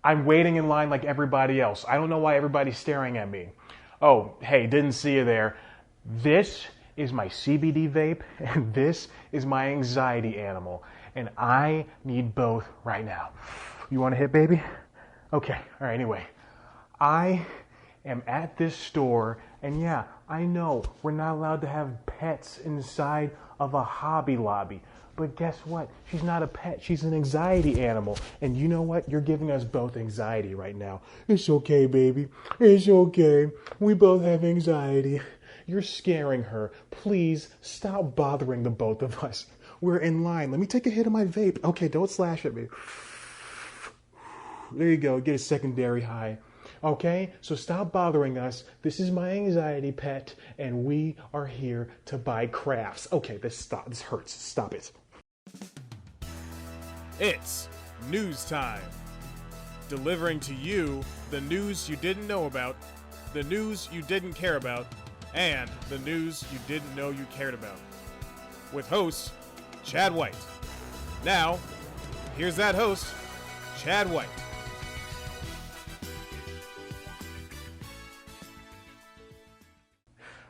I'm waiting in line like everybody else. I don't know why everybody's staring at me. Oh, hey, didn't see you there. This is my CBD vape, and this is my anxiety animal, and I need both right now. You want a hit, baby? Okay, all right, anyway. I am at this store, and yeah, I know we're not allowed to have pets inside of a Hobby Lobby. But guess what? She's not a pet. She's an anxiety animal. And you know what? You're giving us both anxiety right now. It's okay, baby. It's okay. We both have anxiety. You're scaring her. Please stop bothering the both of us. We're in line. Let me take a hit of my vape. Okay, don't slash at me. There you go. Get a secondary high. Okay, so stop bothering us. This is my anxiety pet, and we are here to buy crafts. Okay, this hurts. Stop it. It's news time. Delivering to you the news you didn't know about, the news you didn't care about, and the news you didn't know you cared about. With host, Chad White. Now, here's that host, Chad White.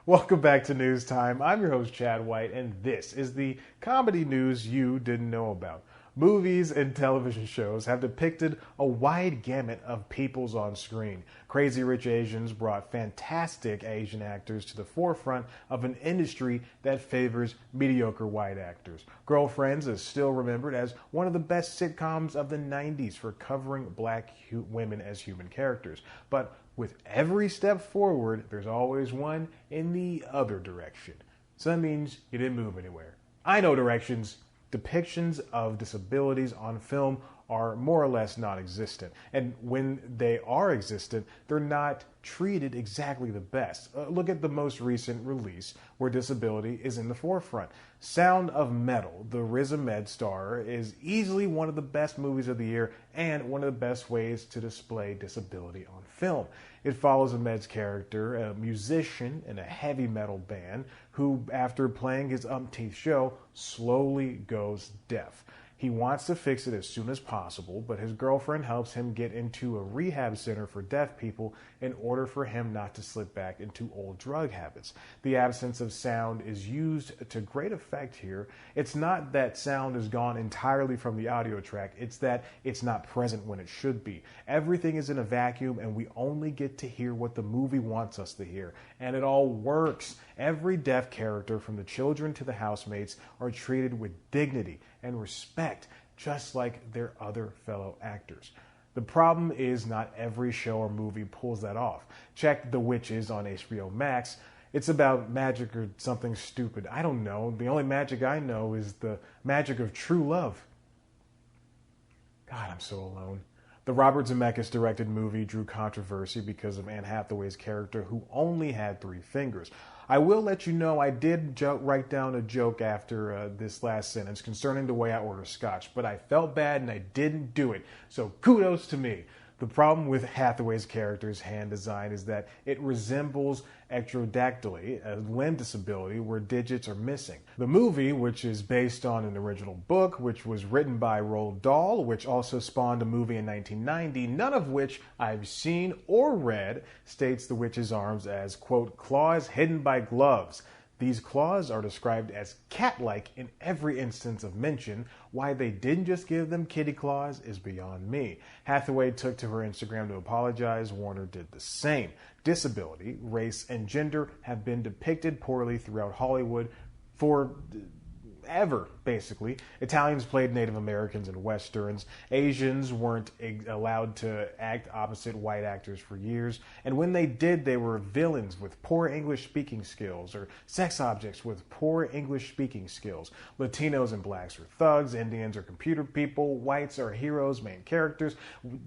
Welcome back to News Time. I'm your host, Chad White, and this is the comedy news you didn't know about. Movies and television shows have depicted a wide gamut of peoples on screen. Crazy Rich Asians brought fantastic Asian actors to the forefront of an industry that favors mediocre white actors. Girlfriends is still remembered as one of the best sitcoms of the 90s for covering black women as human characters. But with every step forward, there's always one in the other direction. So that means you didn't move anywhere. I know directions. Depictions of disabilities on film are more or less non-existent. And when they are existent, they're not treated exactly the best. Look at the most recent release where disability is in the forefront. Sound of Metal, the Riz Ahmed star, is easily one of the best movies of the year and one of the best ways to display disability on film. It follows Ahmed's character, a musician in a heavy metal band, who, after playing his umpteenth show, slowly goes deaf. He wants to fix it as soon as possible, but his girlfriend helps him get into a rehab center for deaf people in order for him not to slip back into old drug habits. The absence of sound is used to great effect here. It's not that sound is gone entirely from the audio track, it's that it's not present when it should be. Everything is in a vacuum, and we only get to hear what the movie wants us to hear. And it all works. Every deaf character, from the children to the housemates, are treated with dignity and respect, just like their other fellow actors. The problem is not every show or movie pulls that off. Check The Witches on HBO Max. It's about magic or something stupid. I don't know. The only magic I know is the magic of true love. God, I'm so alone. The Robert Zemeckis directed movie drew controversy because of Anne Hathaway's character, who only had 3 fingers. I will let you know I did write down a joke after this last sentence concerning the way I order scotch, but I felt bad and I didn't do it, so kudos to me. The problem with Hathaway's character's hand design is that it resembles ectrodactyly, a limb disability where digits are missing. The movie, which is based on an original book, which was written by Roald Dahl, which also spawned a movie in 1990, none of which I've seen or read, states the witch's arms as, quote, claws hidden by gloves. These claws are described as cat-like in every instance of mention. Why they didn't just give them kitty claws is beyond me. Hathaway took to her Instagram to apologize. Warner did the same. Disability, race, and gender have been depicted poorly throughout Hollywood forever, basically. Italians played Native Americans in Westerns. Asians weren't allowed to act opposite white actors for years. And when they did, they were villains with poor English speaking skills, or sex objects with poor English speaking skills. Latinos and blacks are thugs. Indians are computer people. Whites are heroes, main characters.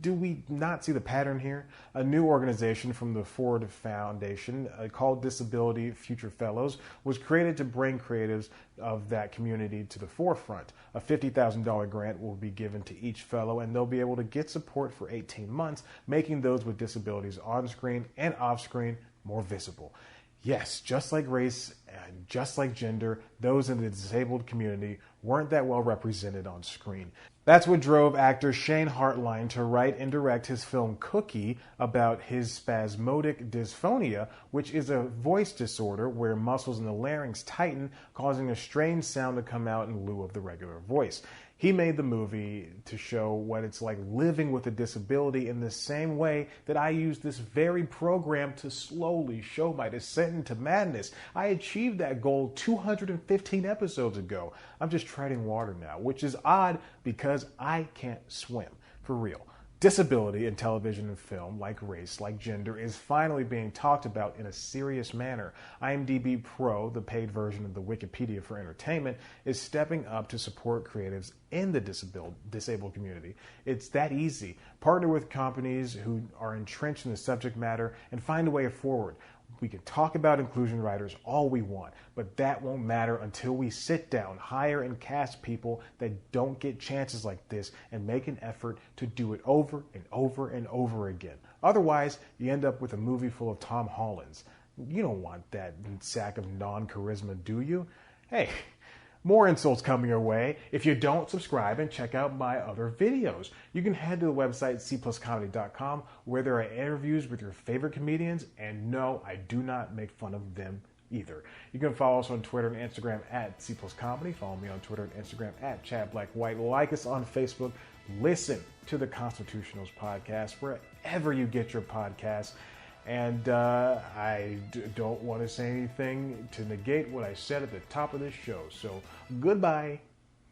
Do we not see the pattern here? A new organization from the Ford Foundation called Disability Future Fellows was created to bring creatives of that community to the forefront. A $50,000 grant will be given to each fellow, and they'll be able to get support for 18 months, making those with disabilities on screen and off screen more visible. Yes, just like race and just like gender, those in the disabled community weren't that well represented on screen. That's what drove actor Shane Hartline to write and direct his film Cookie about his spasmodic dysphonia, which is a voice disorder where muscles in the larynx tighten, causing a strange sound to come out in lieu of the regular voice. He made the movie to show what it's like living with a disability in the same way that I use this very program to slowly show my descent into madness. I achieved that goal 215 episodes ago. I'm just treading water now, which is odd because I can't swim. For real. Disability in television and film, like race, like gender, is finally being talked about in a serious manner. IMDb Pro, the paid version of the Wikipedia for entertainment, is stepping up to support creatives in the disabled community. It's that easy. Partner with companies who are entrenched in the subject matter and find a way forward. We can talk about inclusion writers all we want, but that won't matter until we sit down, hire and cast people that don't get chances like this and make an effort to do it over and over and over again. Otherwise, you end up with a movie full of Tom Hollands. You don't want that sack of non-charisma, do you? Hey, more insults coming your way. If you don't subscribe and check out my other videos, you can head to the website cpluscomedy.com where there are interviews with your favorite comedians, and no, I do not make fun of them either. You can follow us on Twitter and Instagram at cpluscomedy. Follow me on Twitter and Instagram at ChadBlackWhite. Like us on Facebook. Listen to the Constitutionals podcast wherever you get your podcasts. And I don't want to say anything to negate what I said at the top of this show. So goodbye.